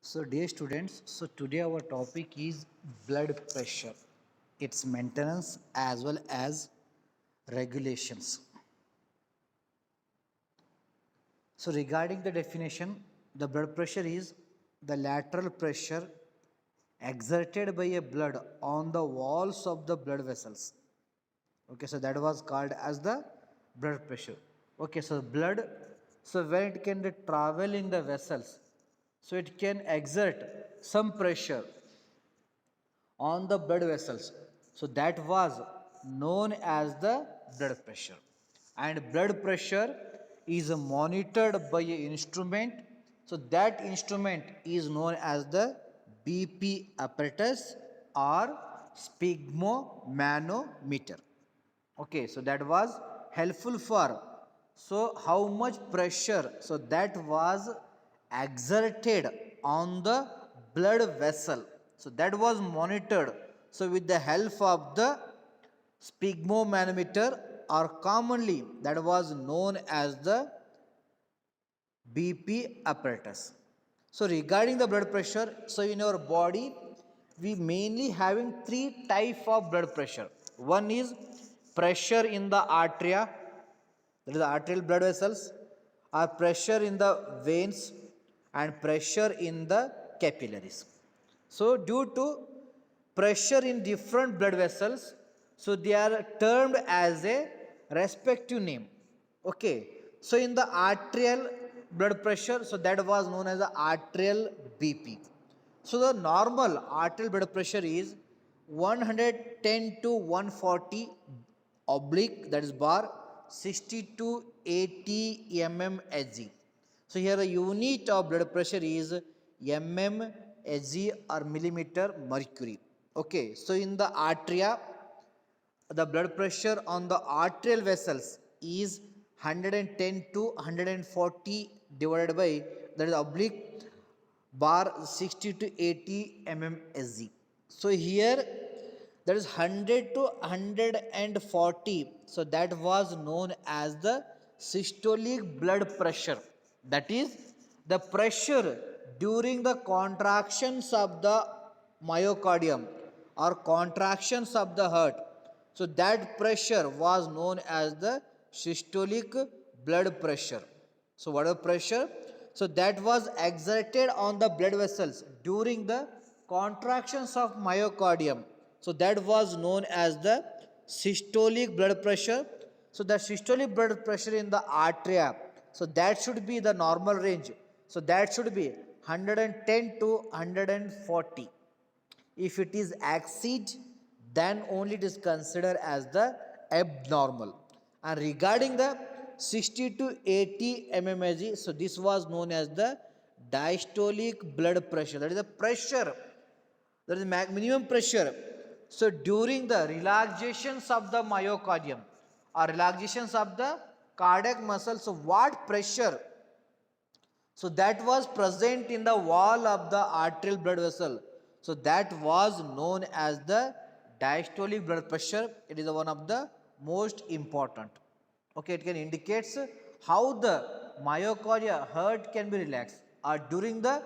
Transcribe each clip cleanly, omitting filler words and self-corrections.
So, dear students, today our topic is blood pressure, its maintenance as well as regulations. So, regarding the definition, the blood pressure is the lateral pressure exerted by a blood on the walls of the blood vessels. Okay, so that was called as the blood pressure. Okay, so blood, so when it can travel in the vessels, so it can exert some pressure on the blood vessels. So that was known as the blood pressure. And blood pressure is monitored by an instrument. So that instrument is known as the BP apparatus or sphygmomanometer. Okay, so that was helpful for, so how much pressure, so that was exerted on the blood vessel, so that was monitored, so with the help of the sphygmomanometer, or commonly that was known as the BP apparatus. So regarding the blood pressure, so in our body we mainly having three type of blood pressure. One is pressure in the arteria, that is the arterial blood vessels, or pressure in the veins, and pressure in the capillaries. So due to pressure in different blood vessels, so they are termed as a respective name. Okay, so in the arterial blood pressure, so that was known as the arterial BP. So the normal arterial blood pressure is 110 to 140 oblique, that is bar, 60 to 80 mmHg. So here the unit of blood pressure is mmHg or millimeter mercury. Okay, so in the arteria, the blood pressure on the arterial vessels is 110 to 140 divided by, that is oblique, bar, 60 to 80 mmHg. So here that is 100 to 140, so that was known as the systolic blood pressure, that is the pressure during the contractions of the myocardium or contractions of the heart. So that pressure was known as the systolic blood pressure. So what is pressure? So that was exerted on the blood vessels during the contractions of myocardium. So that was known as the systolic blood pressure. So the systolic blood pressure in the arteria, so that should be the normal range. So that should be 110 to 140. If it is exceed, then only it is considered as the abnormal. And regarding the 60 to 80 mmHg, so this was known as the diastolic blood pressure. That is the pressure, that is minimum pressure. So during the relaxations of the myocardium or relaxations of the cardiac muscle, so what pressure, so that was present in the wall of the arterial blood vessel. So that was known as the diastolic blood pressure. It is one of the most important. Okay, it can indicates how the myocardial heart can be relaxed, or during the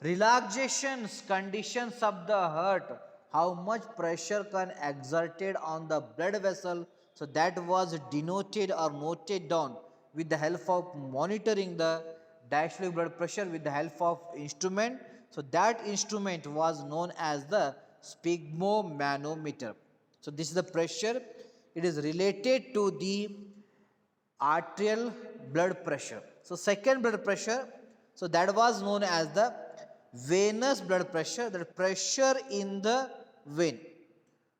relaxations conditions of the heart, how much pressure can exerted on the blood vessel. So that was denoted or noted down with the help of monitoring the diastolic blood pressure with the help of instrument. So that instrument was known as the sphygmomanometer. So this is the pressure. It is related to the arterial blood pressure. So second blood pressure, so that was known as the venous blood pressure, the pressure in the vein.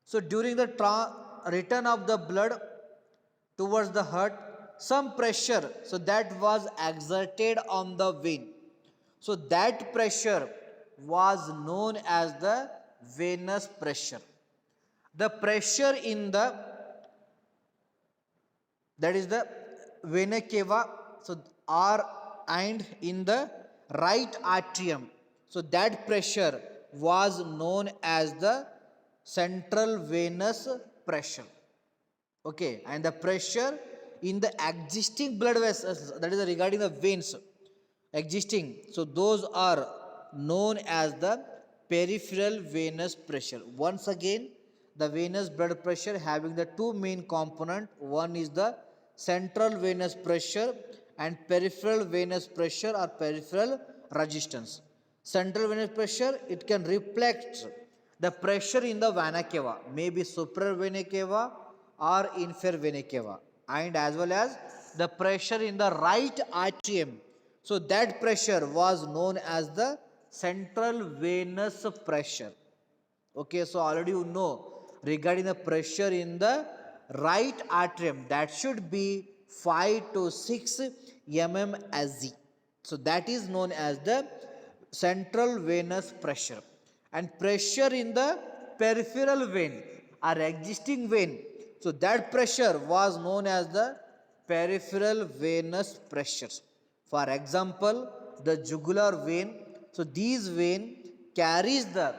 So during the return of the blood towards the heart, some pressure, so that was exerted on the vein. So that pressure was known as the venous pressure. The pressure in the, that is the vena cava, so or and in the right atrium, so that pressure was known as the central venous pressure. Okay, and the pressure in the existing blood vessels, that is regarding the veins existing, so those are known as the peripheral venous pressure. Once again, the venous blood pressure having the two main component. One is the central venous pressure and peripheral venous pressure or peripheral resistance. Central venous pressure, it can reflect the pressure in the vena cava, maybe superior vena cava or inferior vena cava, and as well as the pressure in the right atrium. So that pressure was known as the central venous pressure. Okay, so already you know regarding the pressure in the right atrium, that should be 5 to 6 mmSg. So that is known as the central venous pressure. And pressure in the peripheral vein or existing vein, so that pressure was known as the peripheral venous pressures. For example, the jugular vein. So these vein carries the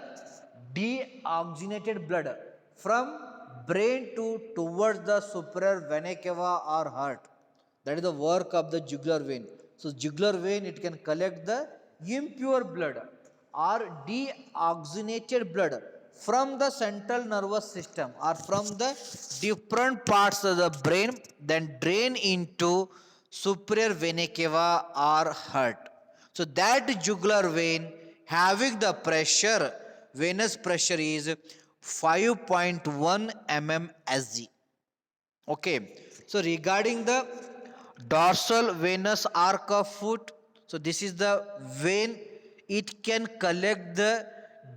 deoxygenated blood from brain to towards the superior vena cava or heart. That is the work of the jugular vein. So jugular vein, it can collect the impure blood or deoxygenated blood from the central nervous system or from the different parts of the brain, then drain into superior vena cava or heart. So that jugular vein having the pressure, venous pressure is 5.1 mmSg. Okay, so regarding the dorsal venous arc of foot, so this is the vein, it can collect the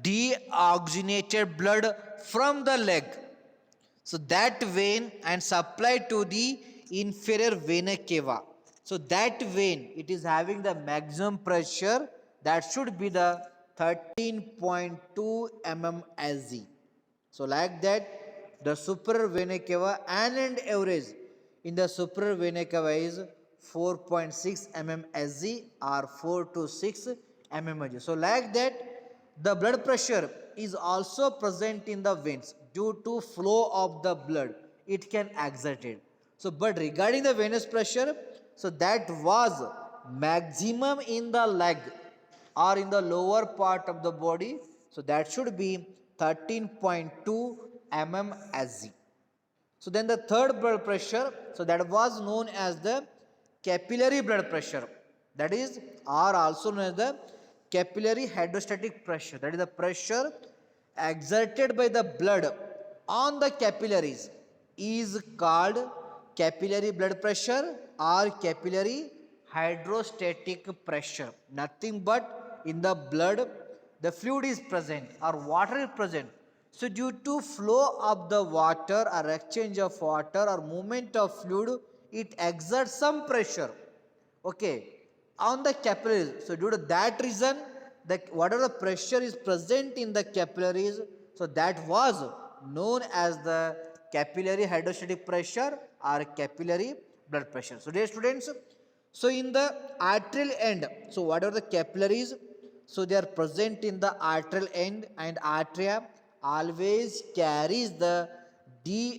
deoxygenated blood from the leg. So that vein and supply to the inferior vena cava. So that vein, it is having the maximum pressure, that should be the 13.2 mmSg. So like that, the superior vena cava and average in the superior vena cava is 4.6 mmSg or 4 to 6 mmHg. So like that, the blood pressure is also present in the veins due to flow of the blood. It can exert it. So but regarding the venous pressure, so that was maximum in the leg or in the lower part of the body. So that should be 13.2 mmSg. So then the third blood pressure, so that was known as the capillary blood pressure. That is, or also known as the capillary hydrostatic pressure. That is the pressure exerted by the blood on the capillaries is called capillary blood pressure or capillary hydrostatic pressure. Nothing but in the blood the fluid is present or water is present. So due to flow of the water or exchange of water or movement of fluid, it exerts some pressure, okay, on the capillaries. So due to that reason, the whatever the pressure is present in the capillaries, so that was known as the capillary hydrostatic pressure or capillary blood pressure. So dear students, so in the arterial end, so whatever the capillaries, so they are present in the arterial end, and arteria always carries the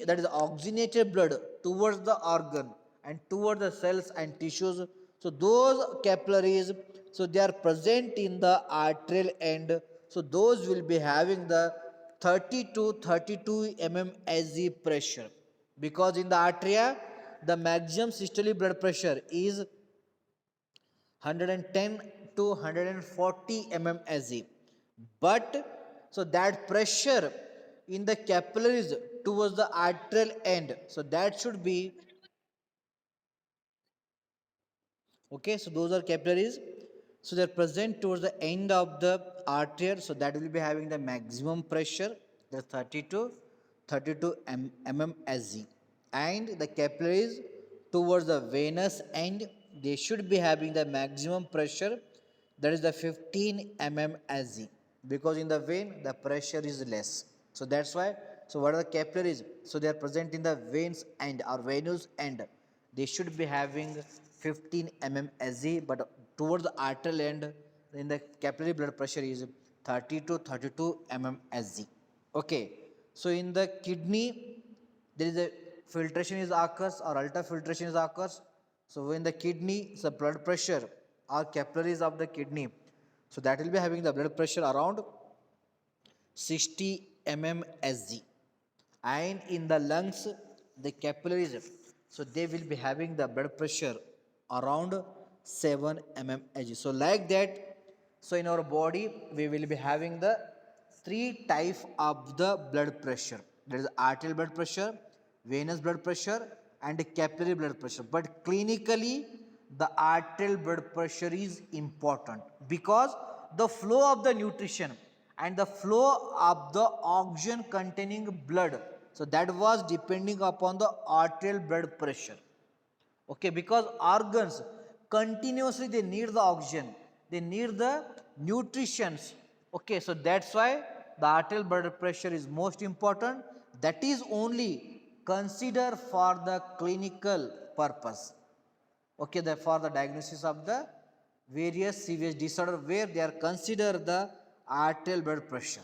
that is oxygenated blood towards the organ and towards the cells and tissues. So those capillaries, so they are present in the arterial end. So those will be having the 30 to 32 mmSg pressure, because in the arteria the maximum systolic blood pressure is 110 to 140 mmSg. But so that pressure in the capillaries towards the arterial end, so that should be, okay, so those are capillaries. So they are present towards the end of the artery. So that will be having the maximum pressure, the 30 to 32 mmSg. And the capillaries towards the venous end, they should be having the maximum pressure, that is the 15 mmSg. Because in the vein, the pressure is less. So that's why, so what are the capillaries? So they are present in the veins end or venous end. They should be having 15 mmSg, but towards the arterial end, in the capillary blood pressure is 30 to 32 mmSg. Okay, so in the kidney, there is a filtration is occurs or ultrafiltration is occurs. So in the kidney, the blood pressure or capillaries of the kidney, So that will be having the blood pressure around 60 mmHg. And in the lungs, the capillaries, so they will be having the blood pressure around 7 mmHg. So like that, so in our body we will be having the three type of the blood pressure. There is arterial blood pressure, venous blood pressure, and capillary blood pressure. But clinically, the arterial blood pressure is important because the flow of the nutrition and the flow of the oxygen containing blood, so that was depending upon the arterial blood pressure. Okay, because organs continuously they need the oxygen, they need the nutritions. Okay, so that's why the arterial blood pressure is most important. That is only considered for the clinical purpose. Okay, for the diagnosis of the various serious disorder where they are considered the arterial blood pressure.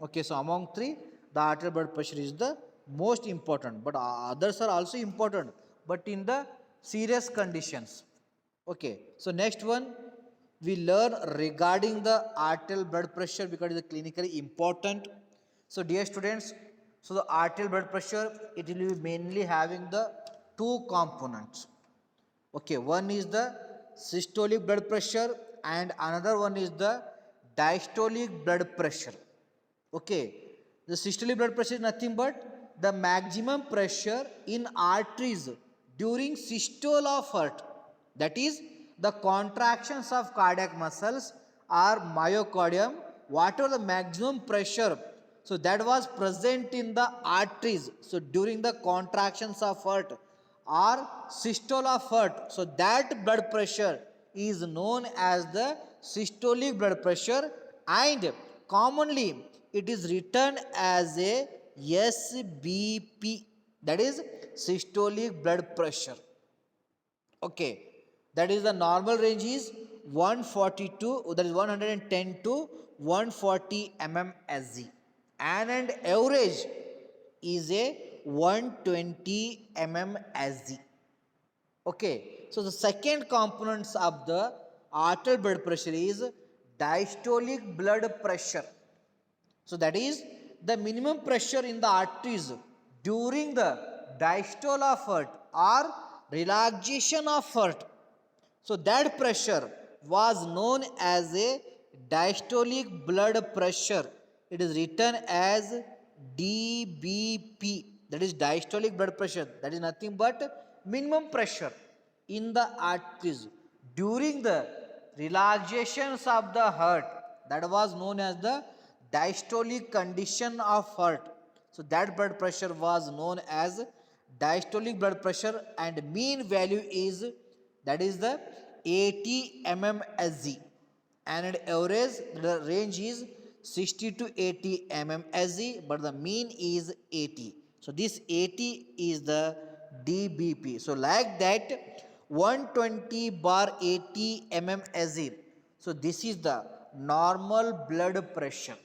Okay, so among three, the arterial blood pressure is the most important, but others are also important, but in the serious conditions. Okay, so next one we learn regarding the arterial blood pressure because it is clinically important. So dear students, so the arterial blood pressure, it will be mainly having the two components. Okay, one is the systolic blood pressure and another one is the diastolic blood pressure. Okay, the systolic blood pressure is nothing but the maximum pressure in arteries during systole of heart. That is the contractions of cardiac muscles or myocardium, whatever the maximum pressure, so that was present in the arteries. So during the contractions of heart or systole of heart, so that blood pressure is known as the systolic blood pressure, and commonly it is written as a SBP, that is systolic blood pressure. Okay, that is the normal range is 142, that is 110 to 140 mmHg, and an average is a 120 mmHg. Okay, so the second components of the arterial blood pressure is diastolic blood pressure. So that is the minimum pressure in the arteries during the diastole of heart or relaxation of heart. So that pressure was known as a diastolic blood pressure. It is written as DBP. That is diastolic blood pressure. That is nothing but minimum pressure in the arteries during the relaxations of the heart. That was known as the diastolic condition of heart. So that blood pressure was known as diastolic blood pressure, and mean value is, that is the 80 mmHg, and average the range is 60 to 80 mmHg, but the mean is 80. So this 80 is the DBP. So like that 120 bar 80 mmHg. So this is the normal blood pressure.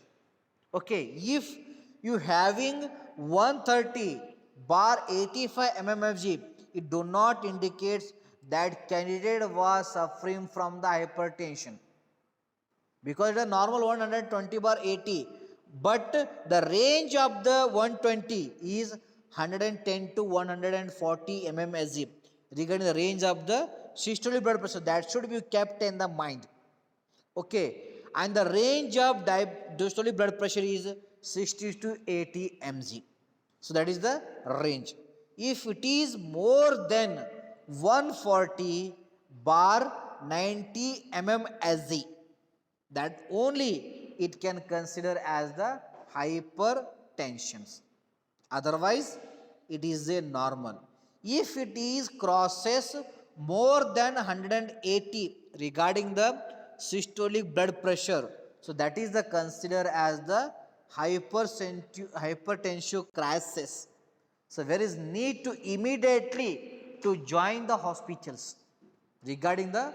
Okay, if you having 130 bar 85 mmHg, it do not indicates that candidate was suffering from the hypertension, because it is normal 120 bar 80, but the range of the 120 is 110 to 140 mmHg regarding the range of the systolic blood pressure. That should be kept in the mind. Okay, and the range of diastolic blood pressure is 60 to 80 mg. So that is the range. If it is more than 140 bar 90 mmHg, that only it can consider as the hypertensions. Otherwise, it is a normal. If it is crosses more than 180 regarding the systolic blood pressure, so that is the consider as the hypertensive crisis. So there is need to immediately to join the hospitals regarding the,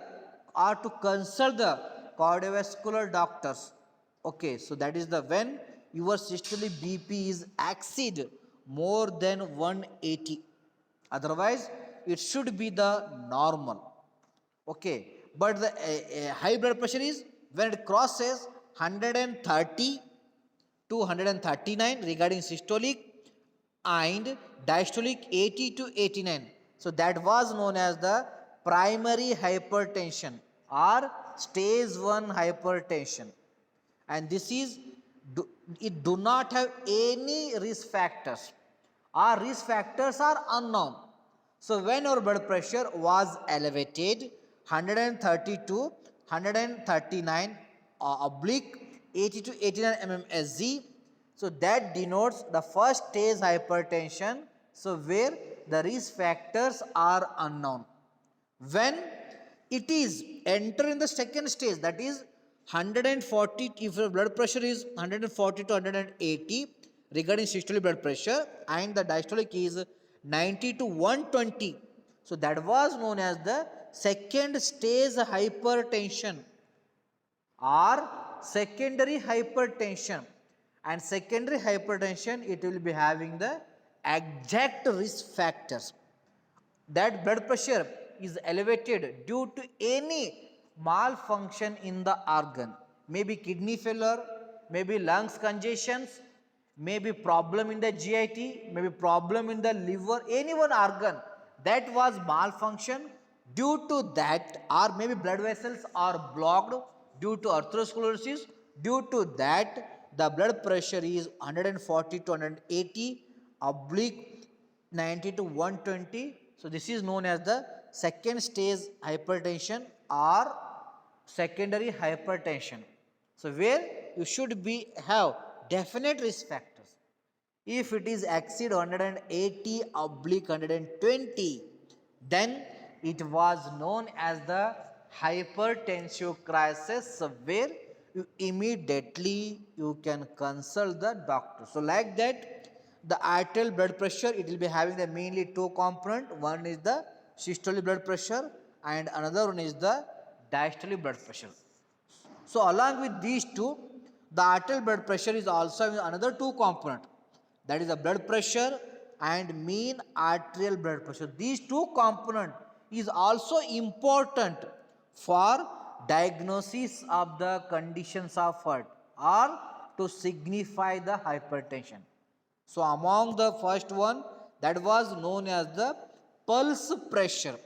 or to consult the cardiovascular doctors. Okay, so that is the when your systolic BP is exceed more than 180. Otherwise, it should be the normal. Okay, but the high blood pressure is when it crosses 130 to 139 regarding systolic and diastolic 80 to 89. So that was known as the primary hypertension or stage 1 hypertension, and this is it do not have any risk factors. Our risk factors are unknown. So when your blood pressure was elevated 132 139 oblique 80 to 89 mmSg, so that denotes the first stage hypertension, so where the risk factors are unknown. When it is enter in the second stage, that is 140, if your blood pressure is 140 to 180 regarding systolic blood pressure and the diastolic is 90 to 120, so that was known as the second stage hypertension or secondary hypertension. And secondary hypertension, it will be having the exact risk factors. That blood pressure is elevated due to any malfunction in the organ, maybe kidney failure, maybe lungs congestions, maybe problem in the GIT, maybe problem in the liver, any one organ that was malfunction. Due to that, or maybe blood vessels are blocked due to atherosclerosis, due to that the blood pressure is 140 to 180 oblique 90 to 120. So this is known as the second stage hypertension or secondary hypertension. So where you should be have definite risk factors. If it is exceed 180 oblique 120, then it was known as the hypertensive crisis, where you immediately you can consult the doctor. So like that, the arterial blood pressure, it will be having the mainly two component. One is the systolic blood pressure and another one is the diastolic blood pressure. So along with these two, the arterial blood pressure is also having another two component, that is the blood pressure and mean arterial blood pressure. These two component is also important for diagnosis of the conditions of heart or to signify the hypertension. So among the first one, that was known as the pulse pressure.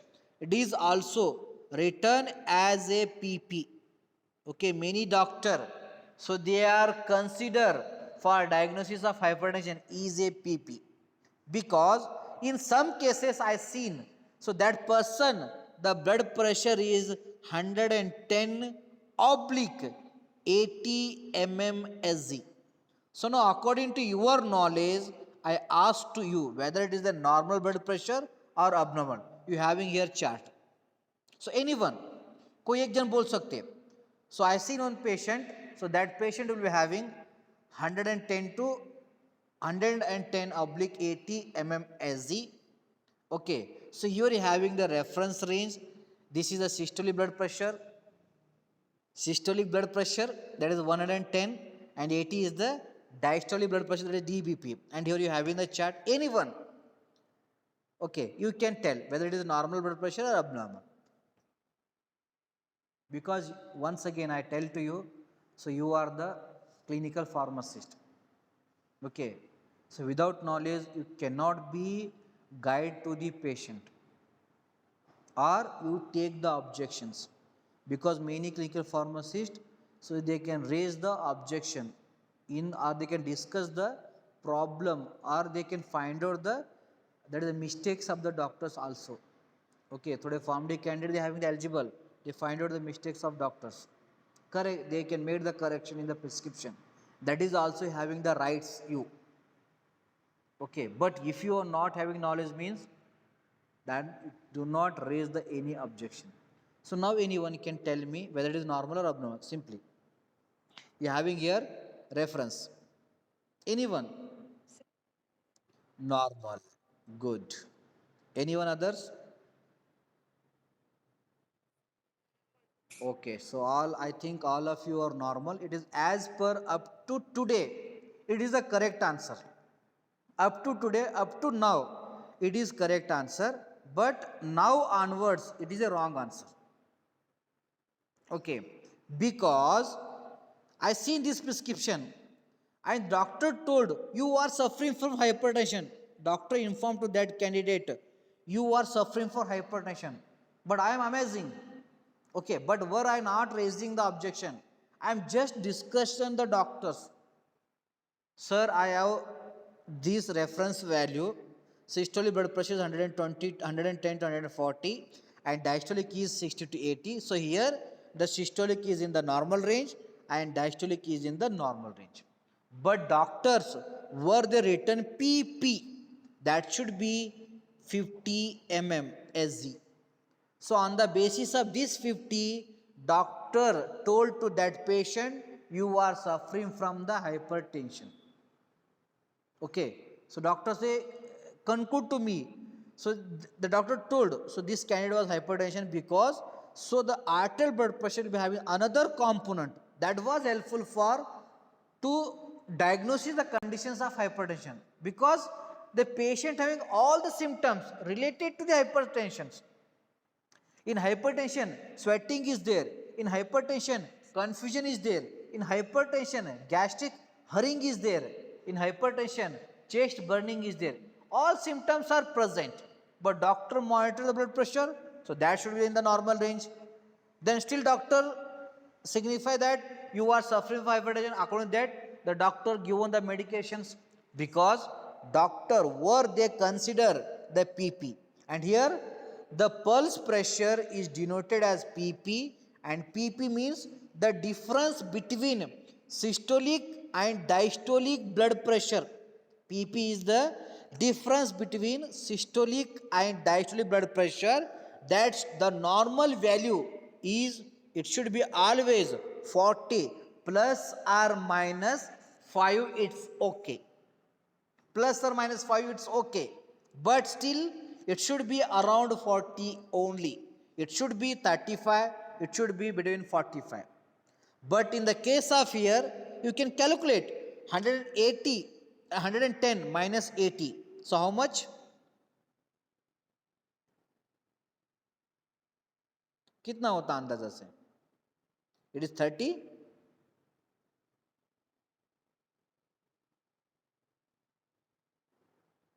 It is also written as a PP. Okay, many doctor, so they are considered for diagnosis of hypertension is a PP, because in some cases I seen, so that person the blood pressure is 110 oblique 80 mmSg. So now according to your knowledge, I ask to you whether it is the normal blood pressure or abnormal. You having here chart. So anyone, कोई एक जन बोल सकते हैं. So I seen one patient, so that patient will be having 110 to 110 oblique 80 mmSg. Okay, so here you having the reference range. This is the systolic blood pressure. Systolic blood pressure, that is 110, and 80 is the diastolic blood pressure, that is DBP. And here you having the chart. Anyone, okay, you can tell whether it is normal blood pressure or abnormal. Because once again I tell to you, so you are the clinical pharmacist. Okay, so without knowledge you cannot be guide to the patient, or you take the objections, because many clinical pharmacists, so they can raise the objection in, or they can discuss the problem, or they can find out the mistakes of the doctors also. Okay, today PharmD candidate they having the eligible, they find out the mistakes of doctors. Correct, they can make the correction in the prescription. That is also having the rights you. Okay, but if you are not having knowledge means, then do not raise the any objection. So now anyone can tell me whether it is normal or abnormal. Simply, you are having here reference. Anyone? Normal. Good. Anyone others? Okay, so I think all of you are normal. It is as per up to today, it is the correct answer. Up to today, up to now, it is correct answer. But now onwards, it is a wrong answer. Okay, because I seen this prescription and doctor told you are suffering from hypertension. Doctor informed to that candidate, you are suffering for hypertension. But I am amazing. Okay, but were I not raising the objection? I am just discussing the doctors. Sir, I have this reference value. Systolic blood pressure is 120, 110 to 140 and diastolic is 60 to 80. So here the systolic is in the normal range and diastolic is in the normal range. But doctors, were they written PP? That should be 50 mm SZ. So on the basis of this 50, doctor told to that patient, you are suffering from the hypertension. Okay, so doctor say, conclude to me. So the doctor told, so this candidate was hypertension because, so the arterial blood pressure will be having another component that was helpful for to diagnose the conditions of hypertension, because the patient having all the symptoms related to the hypertension. In hypertension, sweating is there. In hypertension, confusion is there. In hypertension, gastric hurrying is there. In hypertension, chest burning is there. All symptoms are present. But doctor monitor the blood pressure, so that should be in the normal range. Then still doctor signify that you are suffering from hypertension. According to that, the doctor given the medications, because doctor were they consider the PP. And here the pulse pressure is denoted as PP, and PP means the difference between systolic and diastolic blood pressure. PP is the difference between systolic and diastolic blood pressure. That's the normal value is, it should be always 40 plus or minus 5, it's okay. Plus or minus 5, it's okay. But still, it should be around 40 only. It should be 35, it should be between 45. But in the case of here, you can calculate 180, 110 minus 80. So how much? कितना होता अंदाजा से? It is 30.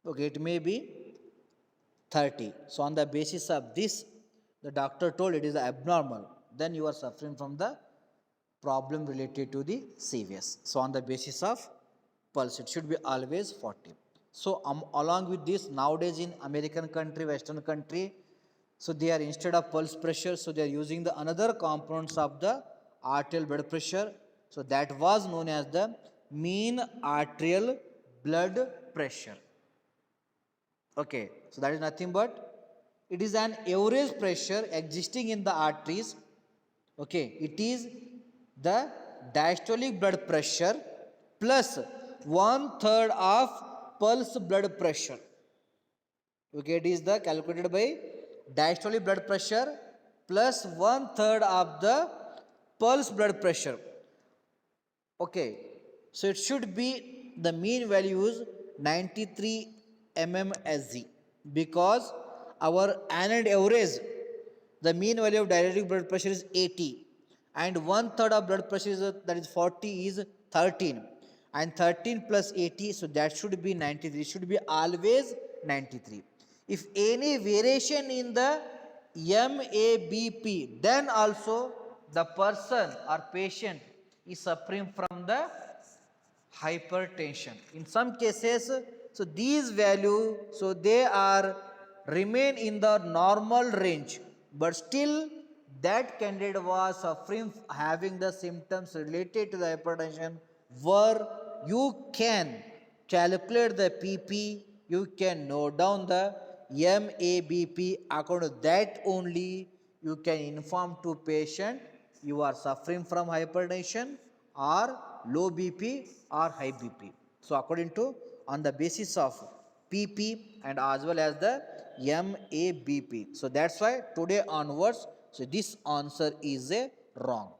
Okay, it may be 30. So on the basis of this, the doctor told it is abnormal. Then you are suffering from the problem related to the CVS. So on the basis of pulse, it should be always 40. So along with this, nowadays in American country, Western country, so they are, instead of pulse pressure, so they are using the another components of the arterial blood pressure. So that was known as the mean arterial blood pressure. Okay, so that is nothing but it is an average pressure existing in the arteries. Okay, it is the diastolic blood pressure plus 1/3 of pulse blood pressure. Okay, it is the calculated by diastolic blood pressure plus 1/3 of the pulse blood pressure. Okay, so it should be the mean value is 93 mmSg, because our annual average, the mean value of diastolic blood pressure is 80, and 1/3 of blood pressure is, that is 40, is 13, and 13 plus 80, so that should be 93. It should be always 93. If any variation in the MABP, then also the person or patient is suffering from the hypertension. In some cases, so these values, so they are remain in the normal range, but still that candidate was suffering, having the symptoms related to the hypertension, where you can calculate the PP, you can note down the MABP. According to that only you can inform to patient you are suffering from hypertension or low BP or high BP. So according to, on the basis of PP and as well as the MABP. So that's why today onwards, so this answer is a wrong,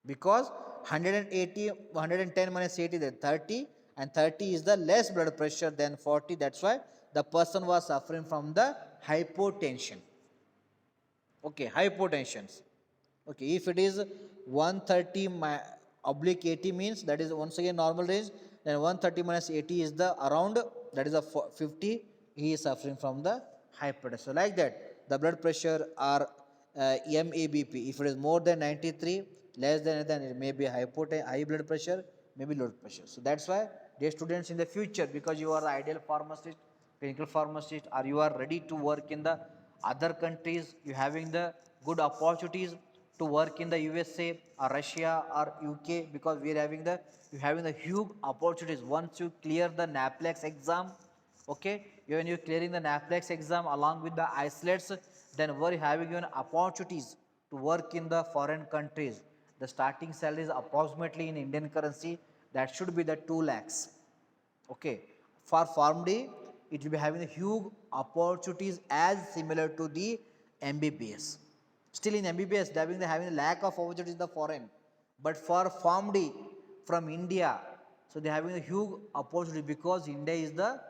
because 180, 110 minus 80, that 30, and 30 is the less blood pressure than 40. That's why the person was suffering from the hypotension. Okay, hypotension. Okay, if it is 130 oblique 80 means that is once again normal range. Then 130 minus 80 is the around, that is a 50. He is suffering from the hypertension. So like that, the blood pressure are MABP. If it is more than 93, less than, then it may be high blood pressure, maybe low pressure. So that's why, dear students, in the future, because you are the ideal pharmacist, clinical pharmacist, or you are ready to work in the other countries, you having the good opportunities to work in the USA or Russia or UK, because we are having the, you having the huge opportunities once you clear the NAPLEX exam. Okay, when you're clearing the NAPLEX exam along with the isolates, then we're having even opportunities to work in the foreign countries. The starting salary is approximately in Indian currency, that should be the 2 lakhs. Okay, for PharmD, it will be having a huge opportunities as similar to the MBBS. Still in MBBS, they are having a lack of opportunities in the foreign. But for PharmD from India, so they are having a huge opportunity, because India is the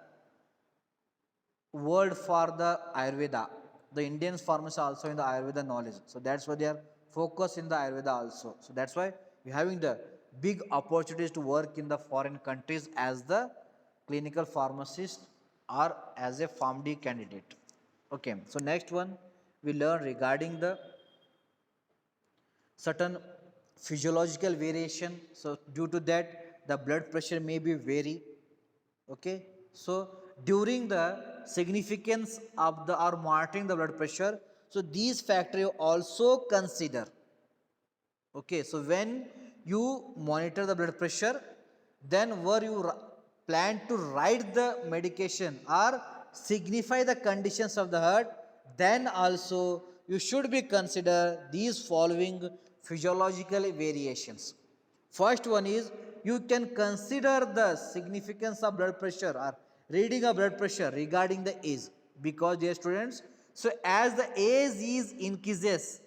world for the Ayurveda. The Indians pharmacy also in the Ayurveda knowledge. So that's why they are focused in the Ayurveda also. So that's why we are having the big opportunities to work in the foreign countries as the clinical pharmacist or as a PharmD candidate. Okay, so next one we learn regarding the certain physiological variation. So due to that, the blood pressure may be vary. Okay, so during the significance of the or monitoring the blood pressure, so these factors you also consider. Okay, so when you monitor the blood pressure, then where you plan to write the medication or signify the conditions of the heart, then also you should be consider these following physiological variations. First one is, you can consider the significance of blood pressure or reading of blood pressure regarding the age, because dear students, so as the age is increases,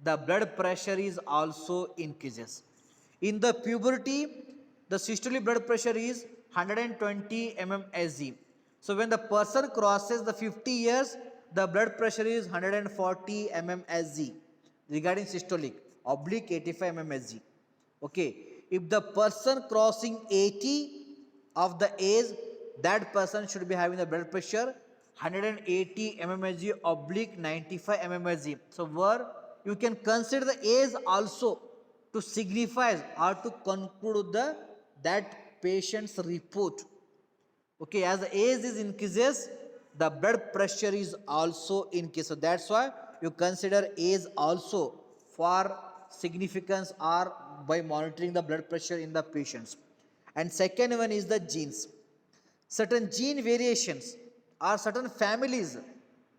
the blood pressure is also increases. In the puberty, the systolic blood pressure is 120 mmHg. So when the person crosses the 50 years, the blood pressure is 140 mmHg regarding systolic, oblique 85 mmHg. Okay, if the person crossing 80 of the age, that person should be having the blood pressure 180 mmHg oblique 95 mmHg. So where you can consider the age also to signify or to conclude the that patient's report. Okay, as the age is increases, the blood pressure is also increases. So that's why you consider age also for significance or by monitoring the blood pressure in the patients. And second one is the genes. Certain gene variations or certain families,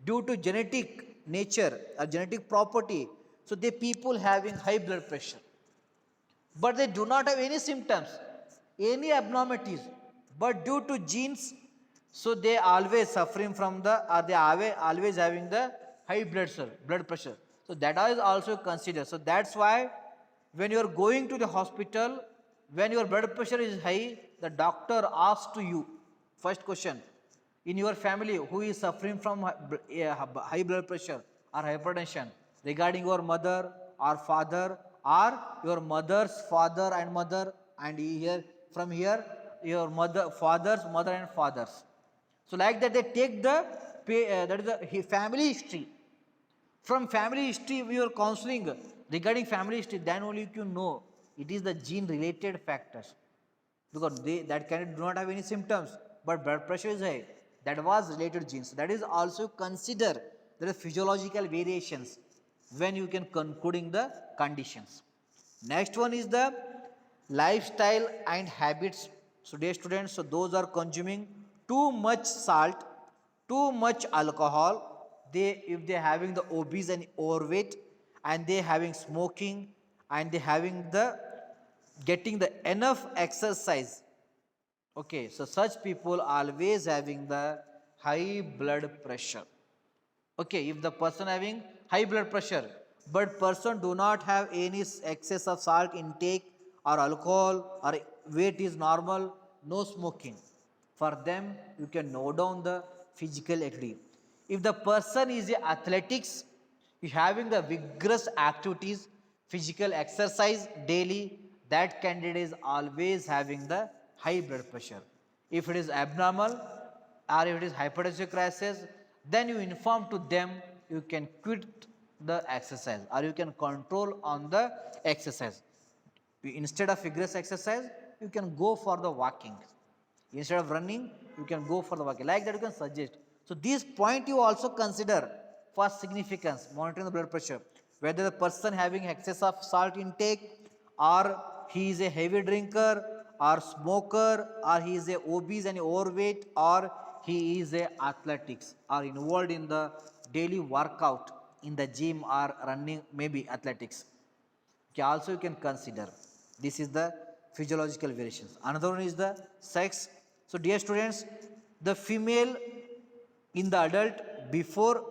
due to genetic nature or genetic property, so the people having high blood pressure, but they do not have any symptoms, any abnormalities, but due to genes, so they always suffering from the, or they are always having the high blood pressure. So that is also considered. So that's why when you are going to the hospital, when your blood pressure is high, the doctor asks to you, first question, in your family who is suffering from high blood pressure or hypertension, regarding your mother or father, or your mother's father and mother, and here from here your mother, father's mother and fathers. So like that they take the that is the family history. From family history we are counseling regarding family history, then only you can know it is the gene related factors, because they that candidate do not have any symptoms, but blood pressure is high, that was related genes. That is also consider there are physiological variations when you can concluding the conditions. Next one is the lifestyle and habits. So dear students, so those are consuming too much salt, too much alcohol, they if they having the obese and overweight, and they having smoking, and they having the getting the enough exercise. Okay, so such people always having the high blood pressure. Okay, if the person having high blood pressure, but person do not have any excess of salt intake or alcohol, or weight is normal, no smoking, for them you can note down the physical activity. If the person is a athletics, he having the vigorous activities, physical exercise daily, that candidate is always having the high blood pressure. If it is abnormal or if it is hypertensive crisis, then you inform to them, you can quit the exercise or you can control on the exercise. Instead of vigorous exercise, you can go for the walking. Instead of running, you can go for the walking. Like that, you can suggest. So these point you also consider for significance, monitoring the blood pressure. Whether the person having excess of salt intake, or he is a heavy drinker, or smoker, or he is a obese and overweight, or he is a athletics, or involved in the daily workout in the gym or running, maybe athletics. Okay, also you can consider. This is the physiological variations. Another one is the sex. So dear students, the female in the adult before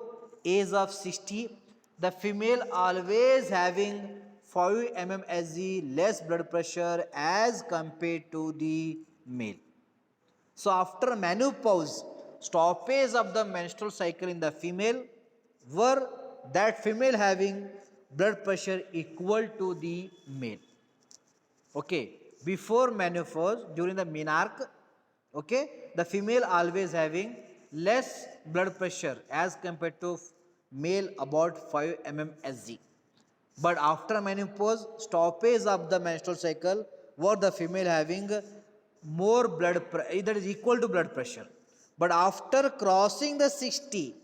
age of 60, the female always having 5 mmHg less blood pressure as compared to the male. So after menopause, stoppage of the menstrual cycle in the female, were that female having blood pressure equal to the male. Okay, before menopause, during the menarche, okay, the female always having less blood pressure as compared to male, about 5 mmHg. But after menopause, stoppage of the menstrual cycle, were the female having more blood pressure, that is equal to blood pressure. But after crossing the 60,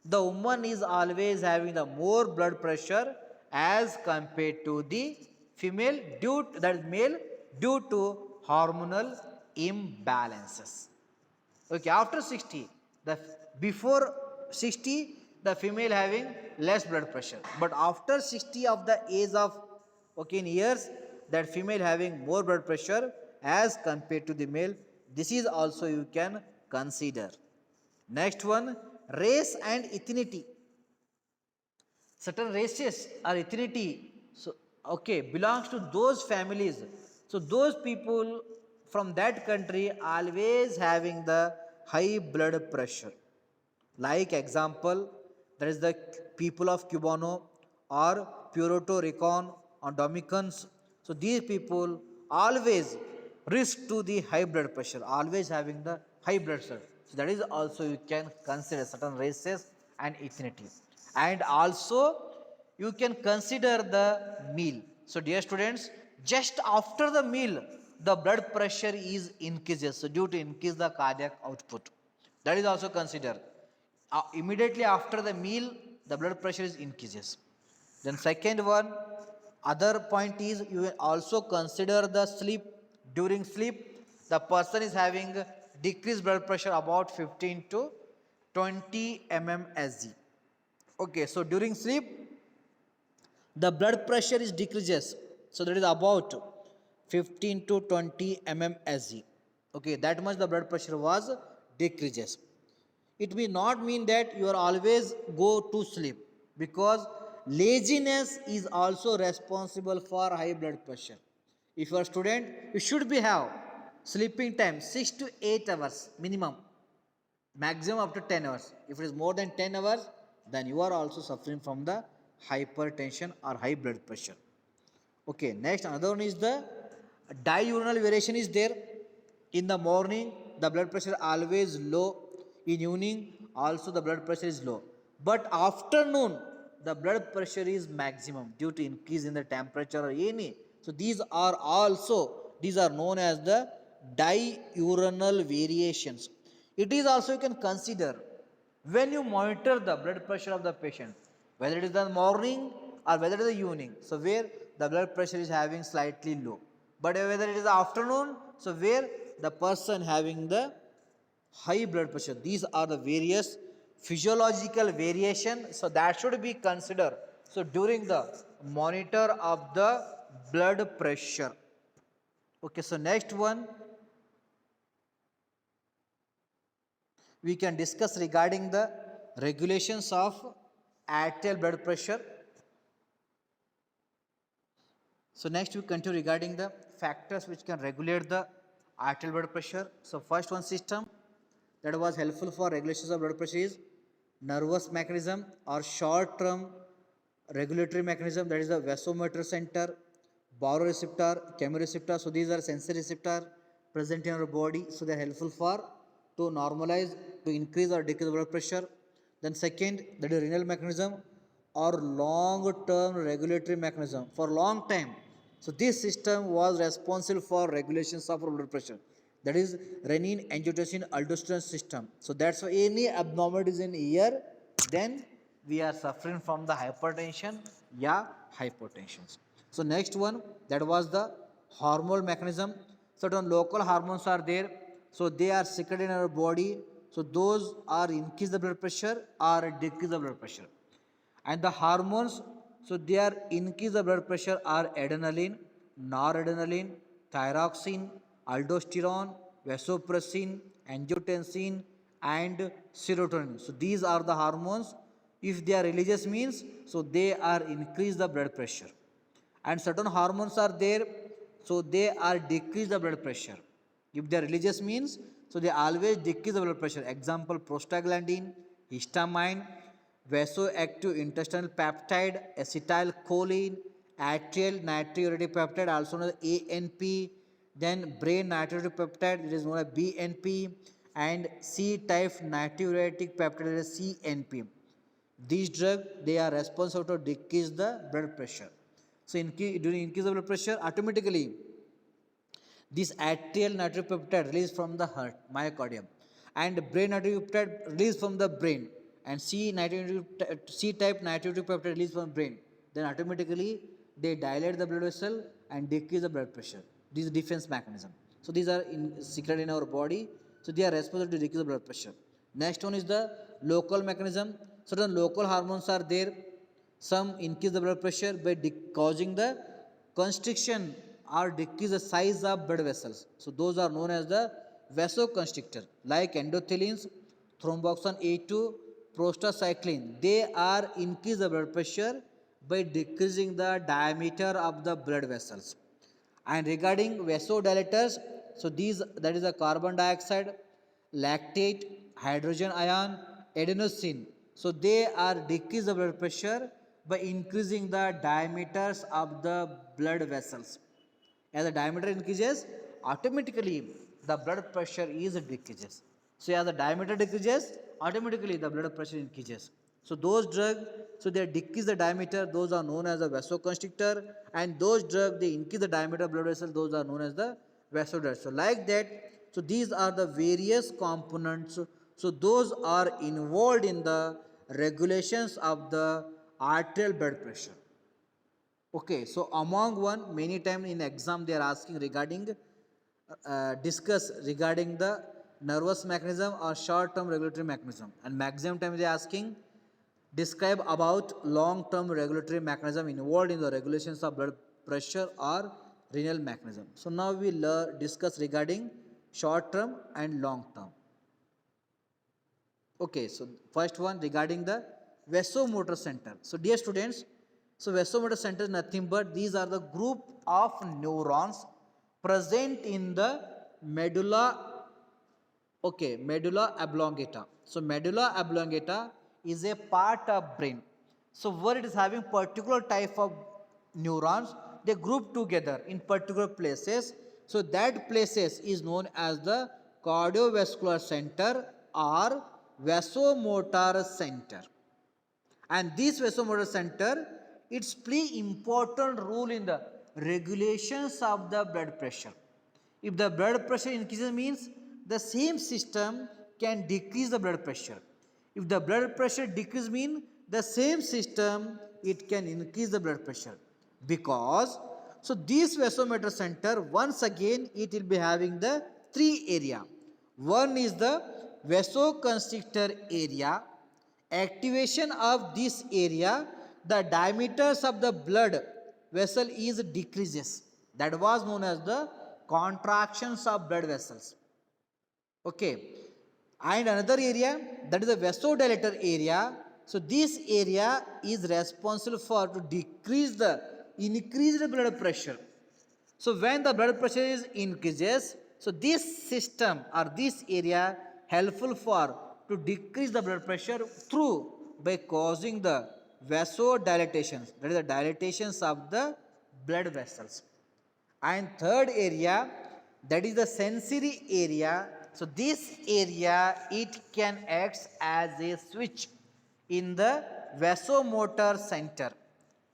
the woman is always having the more blood pressure as compared to the female, due to, that is male, due to hormonal imbalances. Okay, after 60, the before 60, the female having less blood pressure, but after 60 of the age of, okay, in years, that female having more blood pressure as compared to the male. This is also you can consider. Next one, race and ethnicity. Certain races or ethnicity, so okay, belongs to those families. So those people from that country always having the high blood pressure. Like example, there is the people of Cubano or Puerto Rican or Dominicans. So these people always risk to the high blood pressure, always having the high blood pressure. So that is also you can consider certain races and ethnicity. And also you can consider the meal. So dear students, just after the meal, the blood pressure is increases. So due to increase the cardiac output. That is also considered. Immediately after the meal, the blood pressure is increases. Then second one, other point is you will also consider the sleep. During sleep, the person is having decreased blood pressure about 15 to 20 mmHg. Okay, so during sleep, the blood pressure is decreases. So that is about 15 to 20 mmHg. Okay, that much the blood pressure was decreases. It may not mean that you are always go to sleep, because laziness is also responsible for high blood pressure. If you are a student, you should be have sleeping time 6 to 8 hours minimum, maximum up to 10 hours. If it is more than 10 hours, then you are also suffering from the hypertension or high blood pressure. Okay, next another one is the diurnal variation is there. In the morning, the blood pressure always low. In evening, also the blood pressure is low. But afternoon, the blood pressure is maximum due to increase in the temperature or any. So these are known as the diurnal variations. It is also you can consider when you monitor the blood pressure of the patient, whether it is the morning or whether it is the evening. So where the blood pressure is having slightly low, but whether it is the afternoon, so where the person having the high blood pressure. These are the various physiological variation, so that should be considered. So during the monitor of the blood pressure. Okay, so next one we can discuss regarding the regulations of arterial blood pressure. So next we continue regarding the factors which can regulate the arterial blood pressure. So first one system that was helpful for regulations of blood pressure is nervous mechanism or short term regulatory mechanism, that is the vasomotor center, baroreceptor, chemoreceptor. So these are sensory receptor present in our body. So they are helpful for to normalize, to increase or decrease the blood pressure. Then second, that is renal mechanism or long-term regulatory mechanism for long time. So this system was responsible for regulations of blood pressure. That is renin, angiotensin, aldosterone system. So that's why any abnormalities in ear, then we are suffering from the hypertension, yeah, hypotension. So next one, that was the hormonal mechanism. Certain local hormones are there, so they are secreted in our body. So those are increase the blood pressure or decrease the blood pressure. And the hormones, so they are increase the blood pressure are adrenaline, noradrenaline, thyroxine, aldosterone, vasopressin, angiotensin, and serotonin. So these are the hormones. If they are religious means, so they are increase the blood pressure. And certain hormones are there, so they are decrease the blood pressure. If they are religious means, so they always decrease the blood pressure. Example, prostaglandin, histamine, vasoactive intestinal peptide, acetylcholine, atrial natriuretic peptide, also known as ANP, then brain natriuretic peptide, it is known as BNP, and C-type natriuretic peptide, that is CNP. These drugs, they are responsible to decrease the blood pressure. So during increase of blood pressure, automatically this atrial natriuretic peptide released from the heart, myocardium, and brain natriuretic peptide released from the brain, and C-type natriuretic peptide released from the brain. Then automatically they dilate the blood vessel and decrease the blood pressure. This is defense mechanism. So these are secreted in our body. So they are responsible to decrease the blood pressure. Next one is the local mechanism. Certain local hormones are there. Some increase the blood pressure by causing the constriction or decrease the size of blood vessels. So those are known as the vasoconstrictor, like endothelins, thromboxane A2, prostacyclin. They are increase the blood pressure by decreasing the diameter of the blood vessels. And regarding vasodilators, so these, that is the carbon dioxide, lactate, hydrogen ion, adenosine. So they are decrease the blood pressure by increasing the diameters of the blood vessels. As the diameter increases, automatically the blood pressure is decreases. So as the diameter decreases, automatically the blood pressure increases. So those drugs, so they decrease the diameter, those are known as a vasoconstrictor, and those drugs, they increase the diameter of blood vessel, those are known as the vasodilator. So like that, so these are the various components. So those are involved in the regulations of the arterial blood pressure. Okay, so among one, many times in exam they are asking regarding, discuss regarding the nervous mechanism or short-term regulatory mechanism, and maximum time they are asking describe about long-term regulatory mechanism involved in the regulations of blood pressure or renal mechanism. So now we will discuss regarding short-term and long-term. Okay, so first one regarding the vasomotor center. So dear students, so vasomotor center is nothing but these are the group of neurons present in the medulla, okay, medulla oblongata. So medulla oblongata is a part of brain. So where it is having particular type of neurons, they group together in particular places. So that places is known as the cardiovascular center or vasomotor center. And this vasomotor center, it's play important role in the regulations of the blood pressure. If the blood pressure increases means the same system can decrease the blood pressure. If the blood pressure decrease mean the same system it can increase the blood pressure. Because so this vasomotor center, once again it will be having the three area. One is the vasoconstrictor area. Activation of this area, the diameters of the blood vessel is decreases. That was known as the contractions of blood vessels. Okay. And another area, that is the vasodilator area. So this area is responsible for to decrease the increased blood pressure. So when the blood pressure is increases, so this system or this area helpful for to decrease the blood pressure through by causing the vasodilatations, that is the dilatations of the blood vessels. And third area, that is the sensory area. So this area, it can act as a switch in the vasomotor center.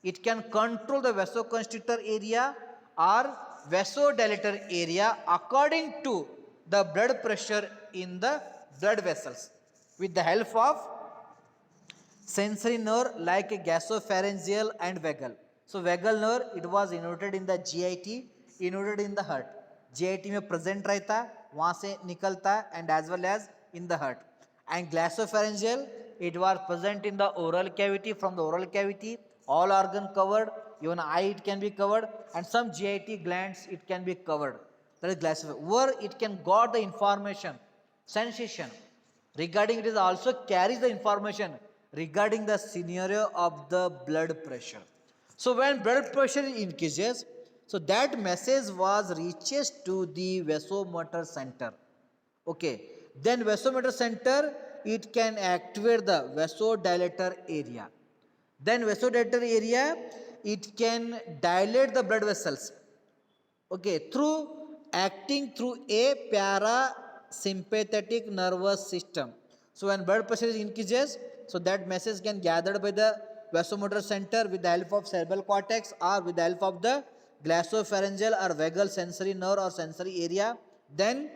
It can control the vasoconstrictor area or vasodilator area according to the blood pressure in the blood vessels with the help of sensory nerve like a gasopharyngeal and vagal. So vagal nerve, it was innervated in the GIT, innervated in the heart. GIT में present रहता, वहाँ से निकलता and as well as in the heart. And gasopharyngeal, it was present in the oral cavity. From the oral cavity, all organ covered, even eye it can be covered, and some GIT glands it can be covered. That is gasopharyngeal. Where it can got the information, sensation regarding, it is also carries the information regarding the scenario of the blood pressure. So when blood pressure increases, so that message was reaches to the vasomotor center. Okay, then vasomotor center, it can activate the vasodilator area. Then vasodilator area, it can dilate the blood vessels. Okay, through acting through a parasympathetic nervous system. So when blood pressure increases, so that message can gathered by the vasomotor center with the help of cerebral cortex or with the help of the glossopharyngeal or vagal sensory nerve or sensory area. Then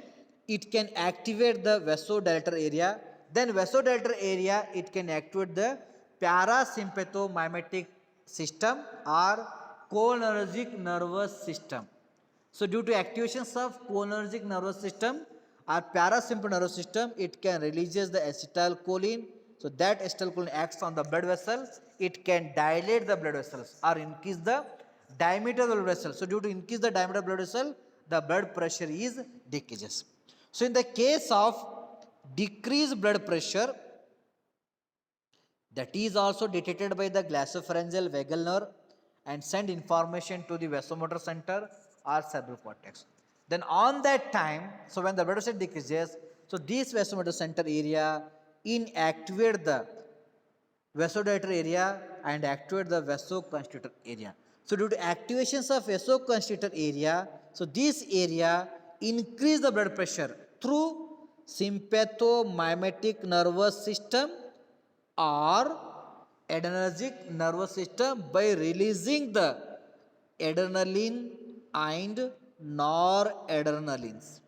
it can activate the vasodilator area. Then vasodilator area, it can activate the parasympathomimetic system or cholinergic nervous system. So due to activations of cholinergic nervous system or parasympathetic nervous system, it can releases the acetylcholine. So that acetylcholine acts on the blood vessel. It can dilate the blood vessels or increase the diameter of the blood vessel. So due to increase the diameter of blood vessel, the blood pressure is decreases. So in the case of decreased blood pressure, that is also detected by the glossopharyngeal vagal nerve and send information to the vasomotor center or cerebral cortex. Then on that time, so when the blood pressure decreases, so this vasomotor center area inactivate the vasodilator area and activate the vasoconstrictor area. So due to activations of vasoconstrictor area, so this area increase the blood pressure through sympathomimetic nervous system or adrenergic nervous system by releasing the adrenaline and noradrenalines.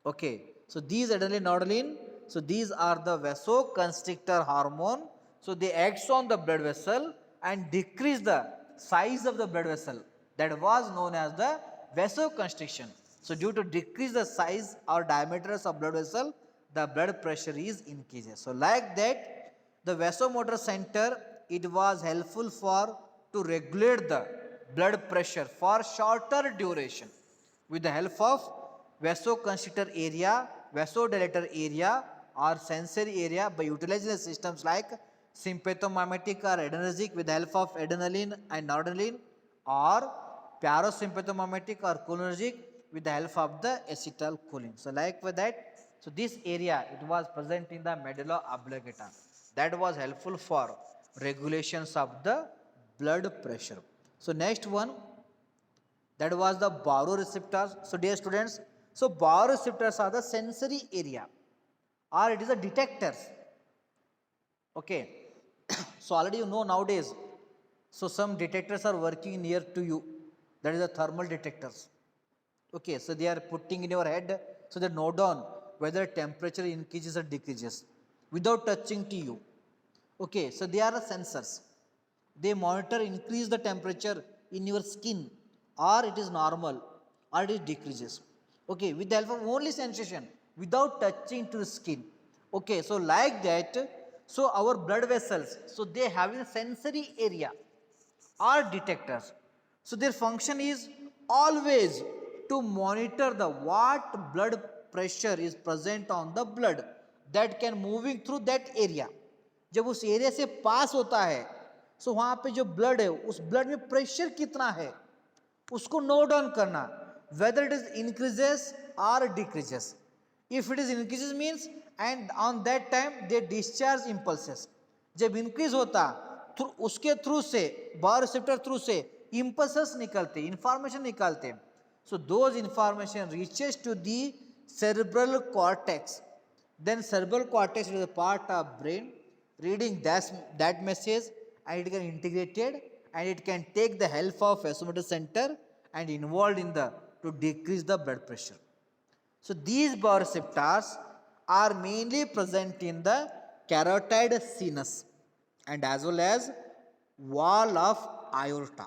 Okay, so these adrenaline, noradrenaline, so these are the vasoconstrictor hormone. So they act on the blood vessel and decrease the size of the blood vessel. That was known as the vasoconstriction. So due to decrease the size or diameters of blood vessel, the blood pressure is increases. So like that, the vasomotor center, it was helpful for to regulate the blood pressure for shorter duration with the help of vasoconstrictor area, vasodilator area or sensory area by utilizing the systems like sympathomimetic or adrenergic with the help of adrenaline and noradrenaline or parasympathomimetic or cholinergic with the help of the acetylcholine. So like with that, so this area, it was present in the medulla oblongata. That was helpful for regulations of the blood pressure. So next one, that was the baroreceptors. So dear students, so baroreceptors are the sensory area or it is the detectors. Okay, so already you know nowadays, so some detectors are working near to you, that is the thermal detectors. Okay, so they are putting in your head, so they note down whether temperature increases or decreases without touching to you. Okay, so they are the sensors. They monitor increase the temperature in your skin or it is normal or it decreases. Okay, with the help of only sensation without touching to the skin. Okay, so like that, so our blood vessels, so they have a sensory area or detectors. So their function is always to monitor the what blood pressure is present on the blood that can moving through that area. जब उस area से पास होता है, सो वहां पे जो blood है उस ब्लड में प्रेशर कितना है उसको नोट डाउन करना, whether it is increases or decreases. If it is increases means and on that time they discharge impulses. जब increase होता उसके थ्रू से बायोरिसेप्टर थ्रू से इम्पल्सेस निकलते, इंफॉर्मेशन निकालते. So those information reaches to the cerebral cortex. Then cerebral cortex is a part of brain reading that message, and it can integrate it, and it can take the help of vasomotor center and involved in the to decrease the blood pressure. So these baroreceptors are mainly present in the carotid sinus and as well as wall of aorta.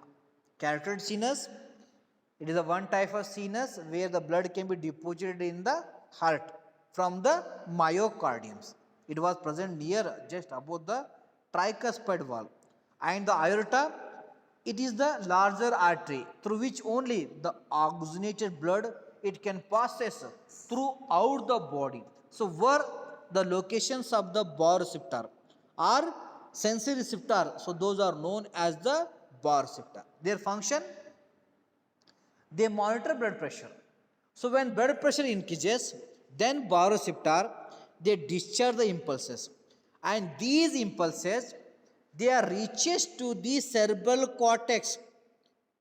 Carotid sinus, it is a one type of sinus where the blood can be deposited in the heart from the myocardium. It was present near just above the tricuspid wall. And the aorta, it is the larger artery through which only the oxygenated blood it can passes throughout the body. So where the locations of the baroreceptor are sensory receptor, so those are known as the baroreceptor. Their function, they monitor blood pressure. So when blood pressure increases, then baroreceptor they discharge the impulses, and these impulses they are reaches to the cerebral cortex.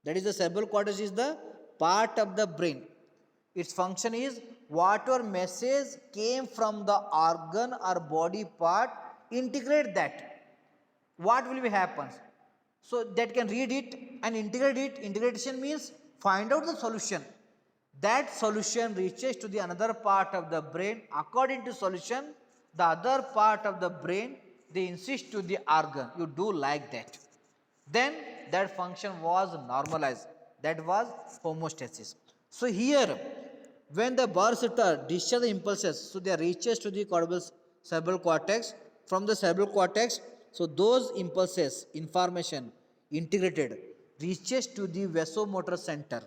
That is, the cerebral cortex is the part of the brain. Its function is whatever message came from the organ or body part, integrate that. What will be happens? So that can read it and integrate it. Integration means find out the solution. That solution reaches to the another part of the brain. According to solution, the other part of the brain they insist to the organ. You do like that. Then that function was normalized. That was homeostasis. So here, when the baroreceptor discharge the impulses, so they reaches to the cerebral cortex. From the cerebral cortex, so those impulses, information integrated, reaches to the vasomotor center.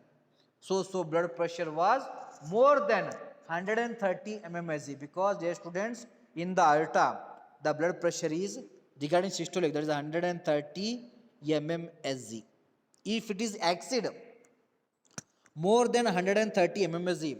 So blood pressure was more than 130 mmHg because dear students, in the aorta, the blood pressure is regarding systolic, that is 130 mmHg. If it is exceed more than 130 mmHg,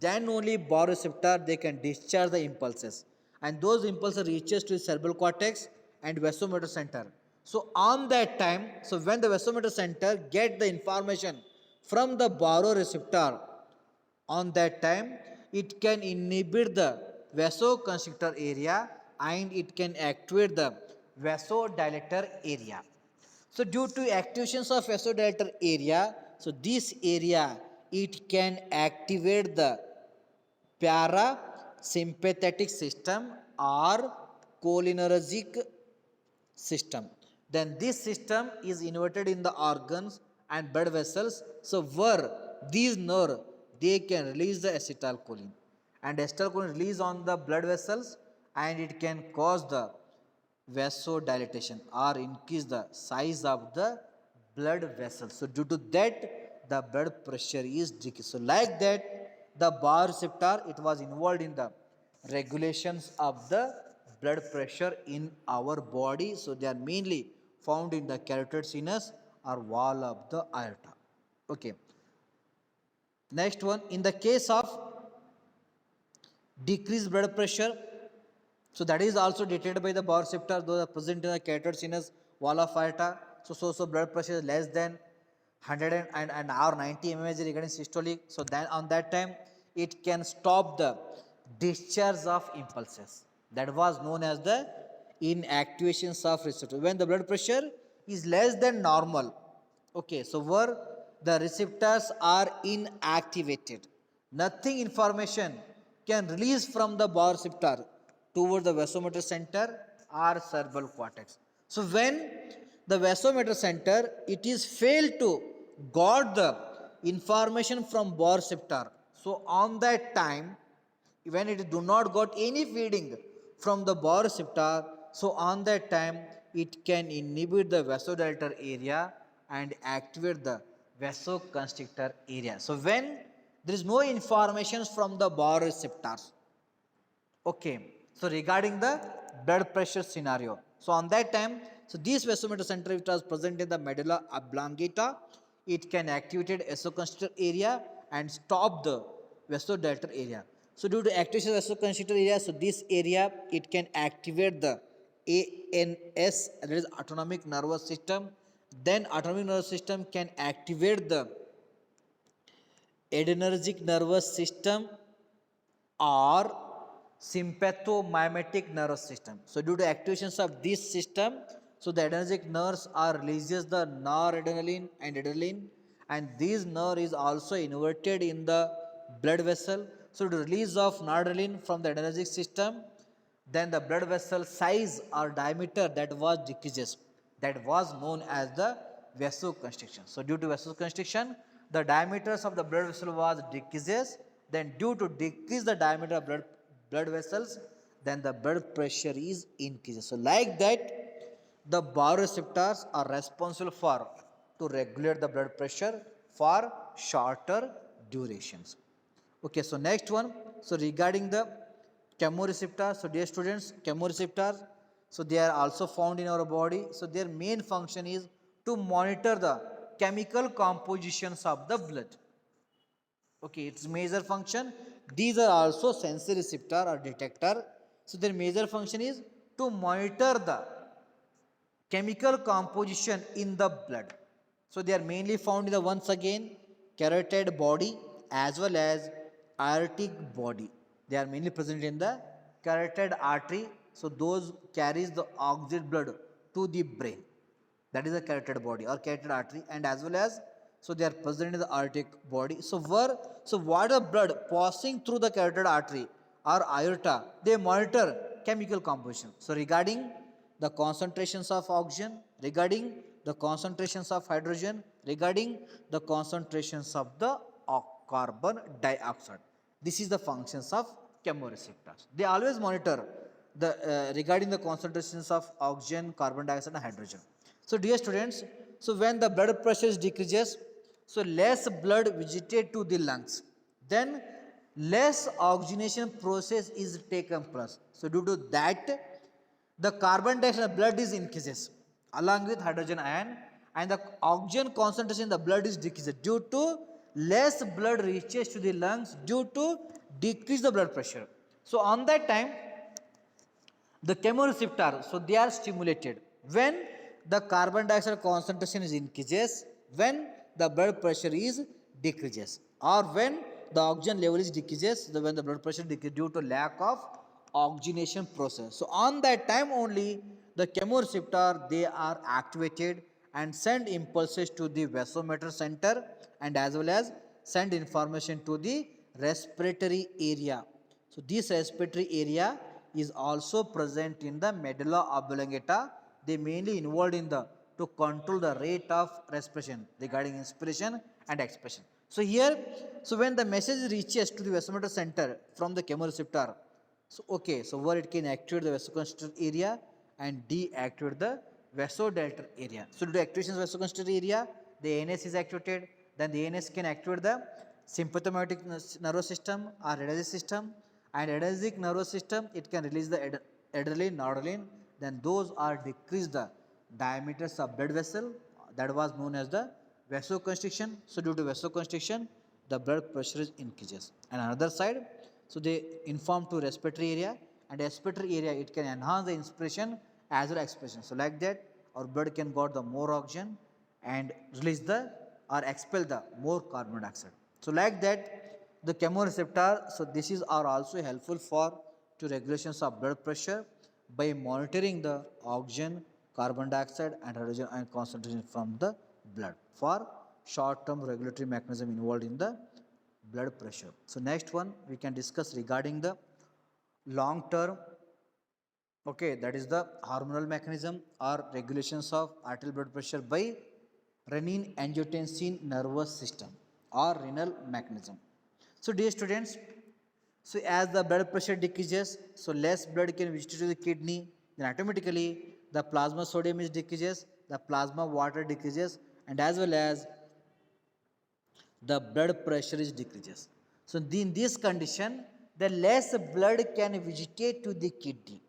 then only baroreceptor they can discharge the impulses, and those impulses reaches to the cerebral cortex and vasomotor center. So on that time, so when the vasomotor center get the information from the baroreceptor, on that time it can inhibit the vasoconstrictor area and it can activate the vasodilator area. So due to activations of vasodilator area, so this area it can activate the parasympathetic system or cholinergic system. Then this system is inverted in the organs and blood vessels. So where these nerve they can release the acetylcholine, and acetylcholine release on the blood vessels and it can cause the vasodilatation or increase the size of the blood vessels. So due to that the blood pressure is decreased. So like that the baroreceptor it was involved in the regulations of the blood pressure in our body. So they are mainly found in the carotid sinus or wall of the aorta. Okay. Next one, in the case of decreased blood pressure, so that is also detected by the baroreceptor, those are present in the carotid sinus wall of aorta. So blood pressure is less than 100 and or 90 mmHg regarding systolic. So then on that time it can stop the discharge of impulses. That was known as the inactivations of receptor. When the blood pressure is less than normal, okay, so where the receptors are inactivated, nothing information can release from the baroreceptor toward the vasomotor center or cerebral cortex. So when the vasomotor center it is failed to got the information from baroreceptor, so on that time when it do not got any feeding from the baroreceptor, so on that time it can inhibit the vasodilator area and activate the vasoconstrictor area. So when there is no information from the baroreceptors, okay, so regarding the blood pressure scenario, so on that time, so this vasomotor center which was present in the medulla oblongata, it can activate vasoconstrictor area and stop the vasodilator area. So due to activation of vasoconstrictor area, so this area it can activate the ANS, that is autonomic nervous system. Then autonomic nervous system can activate the adrenergic nervous system or sympathomimetic nervous system. So due to activations of this system, so the adrenergic nerves are releases the noradrenaline and adrenaline, and this nerve is also inverted in the blood vessel. So the release of noradrenaline from the adrenergic system, then the blood vessel size or diameter that was decreases, that was known as the vasoconstriction. So due to vasoconstriction, the diameters of the blood vessel was decreases. Then due to decrease the diameter of blood vessels, then the blood pressure is increases. So like that, the baroreceptors are responsible for to regulate the blood pressure for shorter durations. Okay, so next one. So regarding the chemoreceptors, so dear students, chemoreceptors, so they are also found in our body. So their main function is to monitor the chemical compositions of the blood. Okay, its major function. These are also sensory receptor or detector. So their major function is to monitor the chemical composition in the blood. So they are mainly found in the once again carotid body as well as aortic body. They are mainly present in the carotid artery. So those carries the oxygen blood to the brain. That is the carotid body or carotid artery, and as well as so they are present in the aortic body. So water blood passing through the carotid artery or aorta, they monitor chemical composition. So regarding the concentrations of oxygen, regarding the concentrations of hydrogen, regarding the concentrations of the carbon dioxide. This is the functions of chemoreceptors. They always monitor the regarding the concentrations of oxygen, carbon dioxide, and hydrogen. So dear students, so when the blood pressure decreases, so less blood vegetate to the lungs. Then less oxygenation process is taken place. So due to that, the carbon dioxide blood is increases along with hydrogen ion, and the oxygen concentration in the blood is decreases due to less blood reaches to the lungs due to decrease the blood pressure. So on that time, the chemoreceptor, so they are stimulated when the carbon dioxide concentration is increases, when the blood pressure is decreases, or when the oxygen level is decreases, when the blood pressure decreases due to lack of oxygenation process. So on that time only the chemoreceptor they are activated and send impulses to the vasomotor center, and as well as send information to the respiratory area. So this respiratory area is also present in the medulla oblongata. They mainly involved in the to control the rate of respiration regarding inspiration and expiration. So here, so when the message reaches to the vasomotor center from the chemoreceptor, so okay, so where it can activate the vasoconstrictor area and deactivate the vasodilator area. So due to activation of vasoconstrictor area, the ANS is activated. Then the ANS can activate the sympathetic nervous system or adrenergic system, and adrenergic nervous system it can release the adrenaline, noradrenaline. Then those are decrease the diameters of blood vessel, that was known as the vasoconstriction. So due to vasoconstriction, the blood pressure is increases. And another side, so they inform to respiratory area, and respiratory area it can enhance the inspiration as well as expiration. So like that, our blood can got the more oxygen and release the or expel the more carbon dioxide. So like that, the chemoreceptor, so this is are also helpful for to regulations of blood pressure by monitoring the oxygen, carbon dioxide, and hydrogen ion concentration from the blood for short-term regulatory mechanism involved in the blood pressure. So next one we can discuss regarding the long-term. Okay, that is the hormonal mechanism or regulations of arterial blood pressure by renin-angiotensin nervous system or renal mechanism. So dear students, so as the blood pressure decreases, so less blood can reach to the kidney, then automatically the plasma sodium is decreases, the plasma water decreases, and as well as the blood pressure is decreases. So in this condition, the less blood can vegetate to the kidney.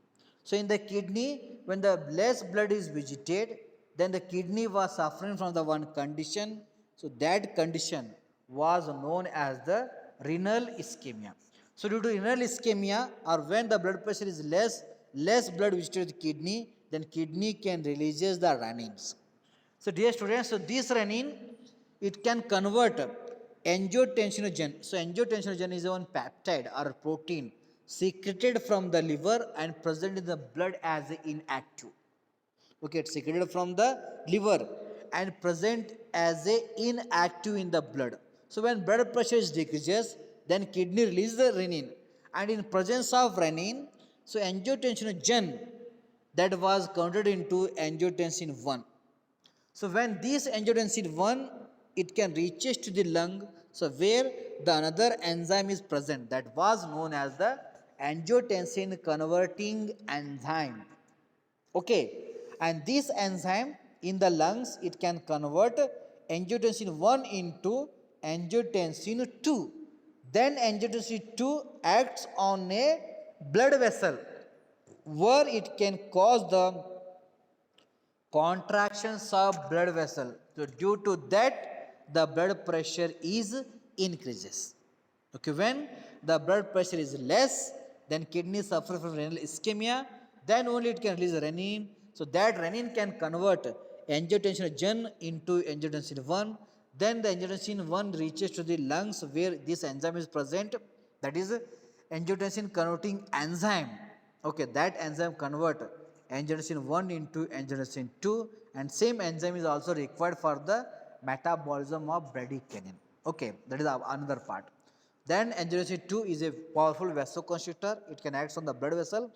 So in the kidney, when the less blood is vegetated, then the kidney was suffering from the one condition. So that condition was known as the renal ischemia. So due to renal ischemia, or when the blood pressure is less less blood visited the kidney, then kidney can releases the renins. So dear students, so this renin, it can convert angiotensinogen. So angiotensinogen is one peptide or protein secreted from the liver and present in the blood as inactive. Okay, it's secreted from the liver and present as inactive in the blood. So when blood pressure is decreases, then kidney release the renin, and in presence of renin, so angiotensinogen that was converted into angiotensin 1. So when this angiotensin 1, it can reaches to the lung, so where the another enzyme is present that was known as the angiotensin converting enzyme. Okay, and this enzyme in the lungs, it can convert angiotensin 1 into angiotensin 2. Then angiotensin 2 acts on a blood vessel where it can cause the contractions of blood vessel. So due to that, the blood pressure is increases. Okay, when the blood pressure is less, then kidney suffer from renal ischemia, then only it can release renin. So that renin can convert angiotensin into angiotensin 1. Then the angiotensin 1 reaches to the lungs where this enzyme is present, that is angiotensin converting enzyme. Okay, that enzyme convert angiotensin 1 into angiotensin 2, and same enzyme is also required for the metabolism of bradykinin. Okay, that is another part. Then angiotensin 2 is a powerful vasoconstrictor. It can act on the blood vessel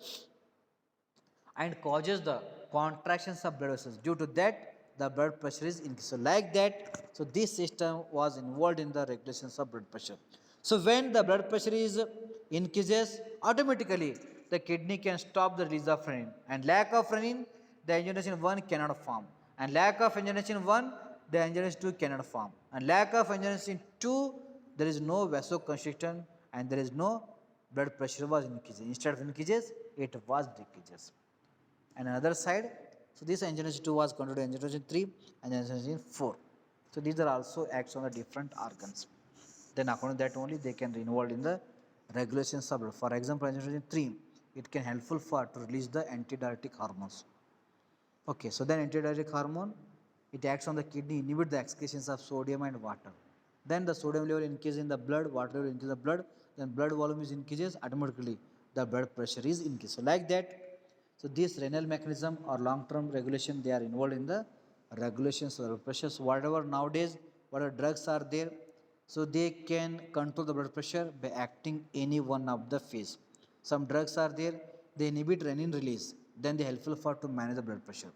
and causes the contractions of blood vessels. Due to that, the blood pressure is increased. So like that, so this system was involved in the regulations of blood pressure. So when the blood pressure is increases, automatically the kidney can stop the release of renin, and lack of renin, the angiotensin 1 cannot form, and lack of angiotensin 1, the angiotensin 2 cannot form, and lack of angiotensin 2, there is no vasoconstriction and there is no blood pressure was increases. Instead of increases, it was decreases. And another side, so this angiotensin 2 was converted to angiotensin 3 and angiotensin 4. So these are also acts on the different organs. Then according to that only they can be involved in the regulations of blood. For example, angiotensin 3, it can helpful for to release the antidiuretic hormones. Okay, so then antidiuretic hormone, it acts on the kidney, inhibit the excretions of sodium and water. Then the sodium level increases in the blood, water level increases in the blood, then blood volume is increases, automatically the blood pressure is increased. So like that, so this renal mechanism or long-term regulation, they are involved in the regulations of the blood pressure. So whatever nowadays, whatever drugs are there, so they can control the blood pressure by acting any one of the phase. Some drugs are there, they inhibit renin release, then they helpful for to manage the blood pressure.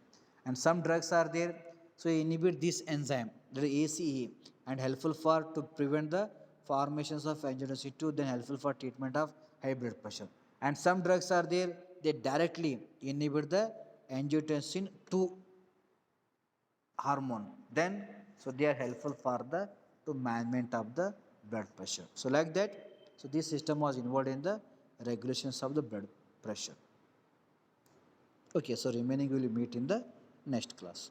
And some drugs are there, so they inhibit this enzyme, that is ACE, and helpful for to prevent the formations of angiotensin 2, then helpful for treatment of high blood pressure. And some drugs are there, they directly inhibit the angiotensin 2 hormone, then so they are helpful for the to management of the blood pressure. So like that, so this system was involved in the regulations of the blood pressure. Okay, so remaining we will meet in the next class.